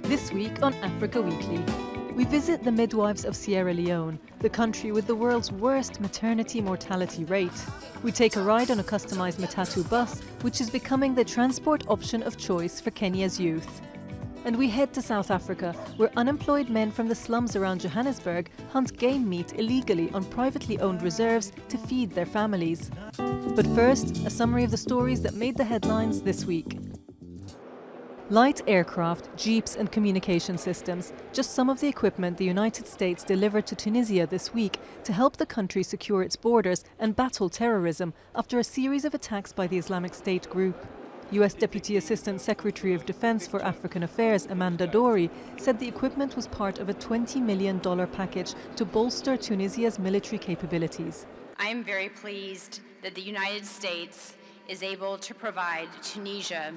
This week on Africa Weekly, we visit the midwives of Sierra Leone, the country with the world's worst maternity mortality rate. We take a ride on a customised matatu bus, which is becoming the transport option of choice for Kenya's youth. And we head to South Africa, where unemployed men from the slums around Johannesburg hunt game meat illegally on privately owned reserves to feed their families. But first, a summary of the stories that made the headlines this week. Light aircraft, jeeps and communication systems, just some of the equipment the United States delivered to Tunisia this week to help the country secure its borders and battle terrorism after a series of attacks by the Islamic State group. US Deputy Assistant Secretary of Defense for African Affairs Amanda Dory said the equipment was part of a $20 million package to bolster Tunisia's military capabilities. I am very pleased that the United States is able to provide Tunisia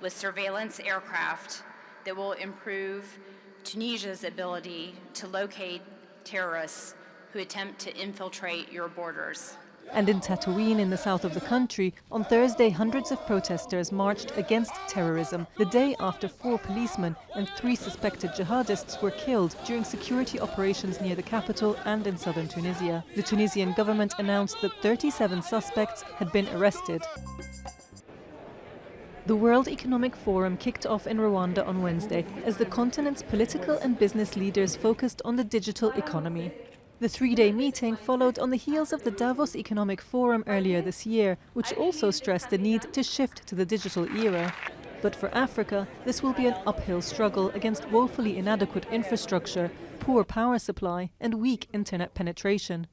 with surveillance aircraft that will improve Tunisia's ability to locate terrorists who attempt to infiltrate your borders. And in Tataouine, in the south of the country, on Thursday, hundreds of protesters marched against terrorism the day after 4 policemen and 3 suspected jihadists were killed during security operations near the capital and in southern Tunisia. The Tunisian government announced that 37 suspects had been arrested. The World Economic Forum kicked off in Rwanda on Wednesday as the continent's political and business leaders focused on the digital economy. The 3-day meeting followed on the heels of the Davos Economic Forum earlier this year, which also stressed the need to shift to the digital era. But for Africa, this will be an uphill struggle against woefully inadequate infrastructure, poor power supply and weak internet penetration.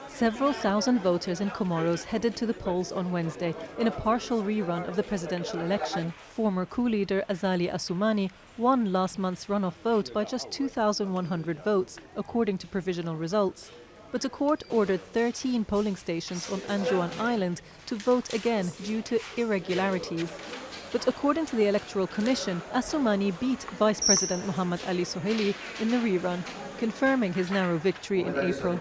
Several thousand voters in Comoros headed to the polls on Wednesday in a partial rerun of the presidential election. Former coup leader Azali Assoumani won last month's runoff vote by just 2,100 votes, according to provisional results. But a court ordered 13 polling stations on Anjouan Island to vote again due to irregularities. But according to the Electoral Commission, Assoumani beat Vice President Mohamed Ali Soheli in the rerun, confirming his narrow victory in April.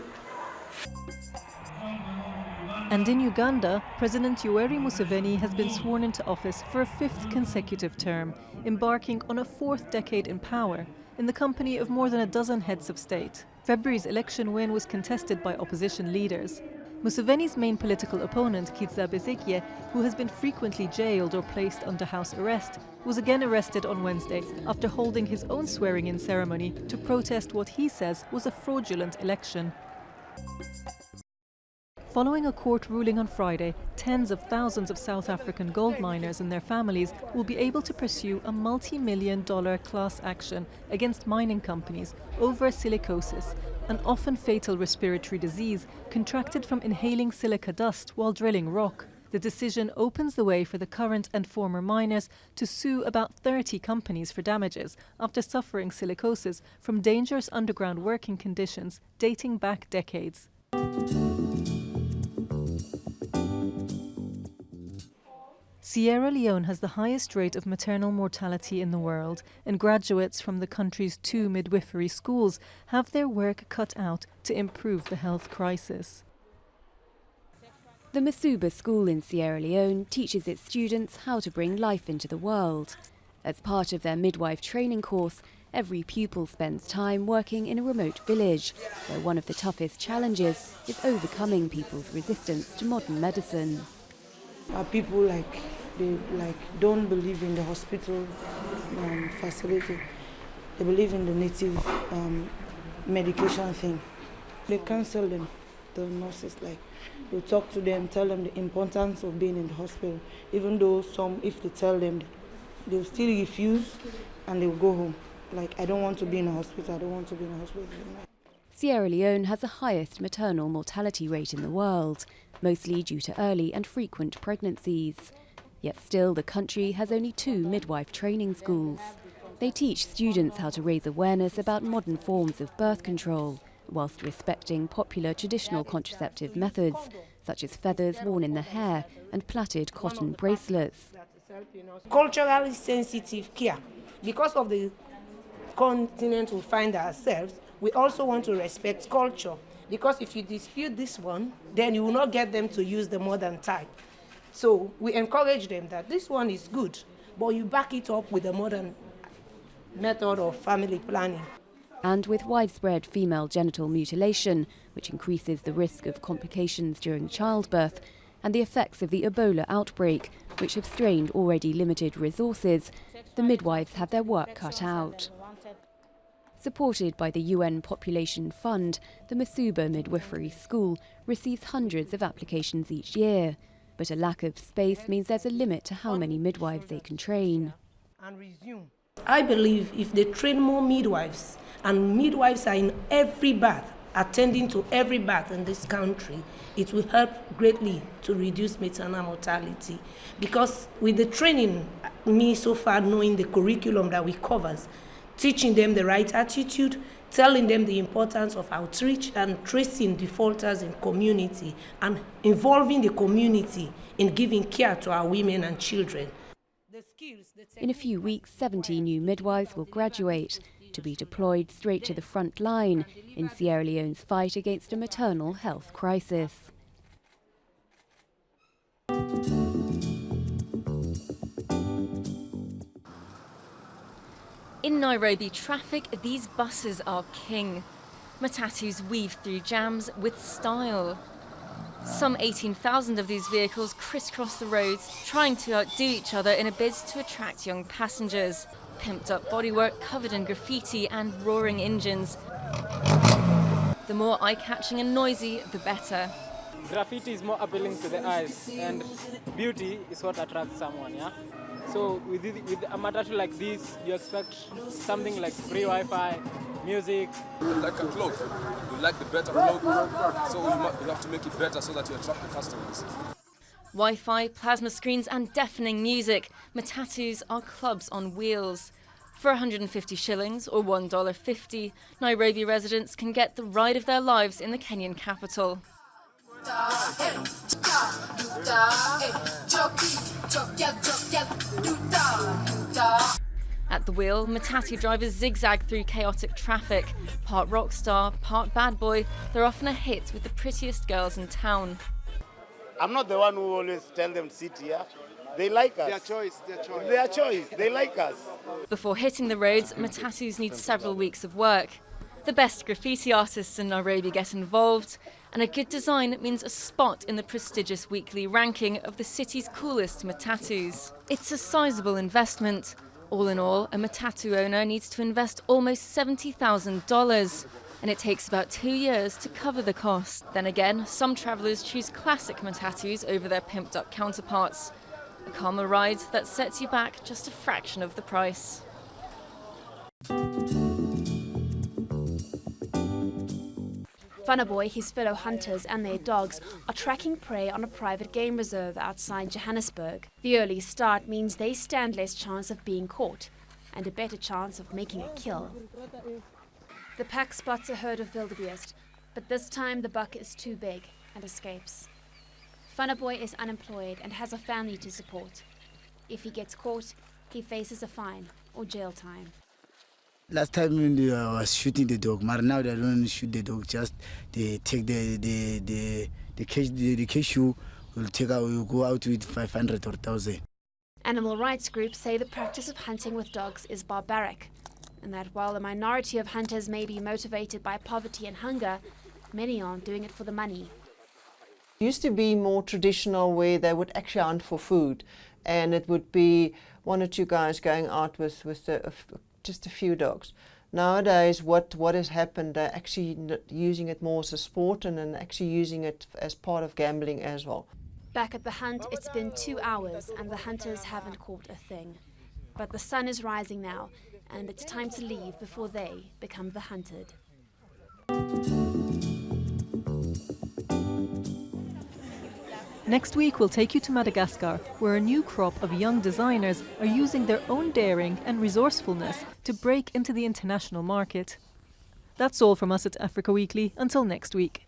And in Uganda, President Yoweri Museveni has been sworn into office for a 5th consecutive term, embarking on a 4th decade in power, in the company of more than a dozen heads of state. February's election win was contested by opposition leaders. Museveni's main political opponent, Kizza Besigye, who has been frequently jailed or placed under house arrest, was again arrested on Wednesday after holding his own swearing-in ceremony to protest what he says was a fraudulent election. Following a court ruling on Friday, tens of thousands of South African gold miners and their families will be able to pursue a multi-million-dollar class action against mining companies over silicosis, an often fatal respiratory disease contracted from inhaling silica dust while drilling rock. The decision opens the way for the current and former miners to sue about 30 companies for damages after suffering silicosis from dangerous underground working conditions dating back decades. Sierra Leone has the highest rate of maternal mortality in the world, and graduates from the country's 2 midwifery schools have their work cut out to improve the health crisis. The Masuba School in Sierra Leone teaches its students how to bring life into the world. As part of their midwife training course, every pupil spends time working in a remote village, where one of the toughest challenges is overcoming people's resistance to modern medicine. People they don't believe in the hospital facility. They believe in the native medication thing. They cancel them. The nurses they talk to them, tell them the importance of being in the hospital. Even though some, if they tell them, they'll still refuse and they'll go home. I don't want to be in a hospital. I don't want to be in a hospital. Sierra Leone has the highest maternal mortality rate in the world, mostly due to early and frequent pregnancies. Yet still, the country has only 2 midwife training schools. They teach students how to raise awareness about modern forms of birth control, whilst respecting popular traditional contraceptive methods, such as feathers worn in the hair and plaited cotton bracelets. Culturally sensitive care. Because of the continent we find ourselves, we also want to respect culture. Because if you dispute this one, then you will not get them to use the modern type. So we encourage them that this one is good, but you back it up with a modern method of family planning. And with widespread female genital mutilation, which increases the risk of complications during childbirth, and the effects of the Ebola outbreak, which have strained already limited resources, the midwives have their work cut out. Supported by the UN Population Fund, the Masuba Midwifery School receives hundreds of applications each year. But a lack of space means there's a limit to how many midwives they can train. I believe if they train more midwives, and midwives are in every bath, attending to every bath in this country, it will help greatly to reduce maternal mortality. Because with the training, me so far knowing the curriculum that we covers, teaching them the right attitude, telling them the importance of outreach and tracing defaulters in community and involving the community in giving care to our women and children. In a few weeks, 70 new midwives will graduate to be deployed straight to the front line in Sierra Leone's fight against a maternal health crisis. In Nairobi traffic, these buses are king. Matatus weave through jams with style. Some 18,000 of these vehicles crisscross the roads, trying to outdo each other in a bid to attract young passengers. Pimped up bodywork covered in graffiti and roaring engines. The more eye-catching and noisy, the better. Graffiti is more appealing to the eyes, and beauty is what attracts someone, yeah? So with a matatu like this, you expect something like free Wi-Fi, music. You like a cloth, you like the better cloth, so you have to make it better so that you attract the customers. Wi-Fi, plasma screens and deafening music. Matatus are clubs on wheels. For 150 shillings or $1.50, Nairobi residents can get the ride of their lives in the Kenyan capital. At the wheel, matatu drivers zigzag through chaotic traffic. Part rock star, part bad boy, they're often a hit with the prettiest girls in town. I'm not the one who always tell them sit here. They like us. Their choice. They like us. Before hitting the roads, matatus need several weeks of work. The best graffiti artists in Nairobi get involved, and a good design means a spot in the prestigious weekly ranking of the city's coolest matatus. It's a sizable investment. All in all, a matatu owner needs to invest almost $70,000. And it takes about 2 years to cover the cost. Then again, some travellers choose classic matatus over their pimped-up counterparts. A calmer ride that sets you back just a fraction of the price. Funaboy, his fellow hunters and their dogs are tracking prey on a private game reserve outside Johannesburg. The early start means they stand less chance of being caught and a better chance of making a kill. The pack spots a herd of wildebeest, but this time the buck is too big and escapes. Funaboy is unemployed and has a family to support. If he gets caught, he faces a fine or jail time. Last time I was shooting the dog, but now they don't shoot the dog, just they take the cashew will go out with 500 or 1,000. Animal rights groups say the practice of hunting with dogs is barbaric, and that while a minority of hunters may be motivated by poverty and hunger, many aren't doing it for the money. It used to be more traditional where they would actually hunt for food, and it would be one or two guys going out with just a few dogs. Nowadays, what has happened, they're actually using it more as a sport and then actually using it as part of gambling as well. Back at the hunt, it's been 2 hours and the hunters haven't caught a thing. But the sun is rising now, and it's time to leave before they become the hunted. Next week, we'll take you to Madagascar, where a new crop of young designers are using their own daring and resourcefulness to break into the international market. That's all from us at Africa Weekly. Until next week.